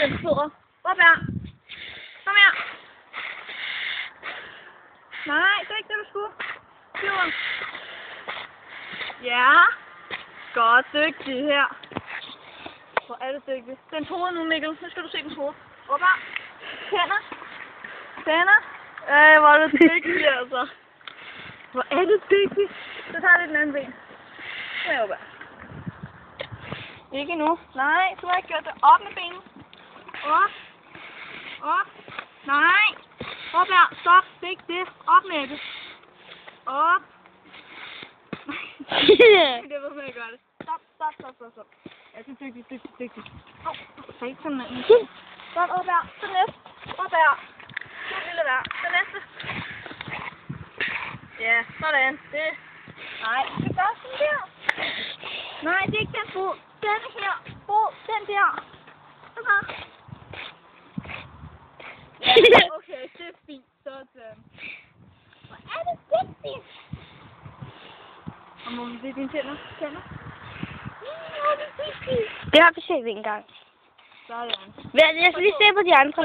Den fødder. Op her. Kom her. Nej, det er ikke det, du skulle. Flyver. Ja. Godt, dygtig her. Hvor er det dygtig. Den hoved nu, Mikkel. Nu skal du se den hoved. Op her. Tænder. Tænder. Hvor er det dygtig, altså. Hvor er det dygtig. Så tager vi den anden ben. Så er jeg oppe. Ikke nu. Nej, du har ikke gjort det. Op med benet. Op. Op. Nej. Op her. Stop. Det er ikke det. Op med det. Op. Det var med at gøre det. Stop, stop, stop, stop, stop. Ja, det er dygtig. Satan, mand. Godt, op her. Så næste. Op her. Så lille der. Så næste. Ja, sådan. Det. Nej, det gør sådan der. Nej, det er ikke den fod. Den her fod. Den der. Sådan. Ja, okay, det er fint. Sådan. Hvor er det vigtigt? Og må vi se dine tænder? Tænder? Det har vi set engang. Sådan. Jeg skal lige se på de andre.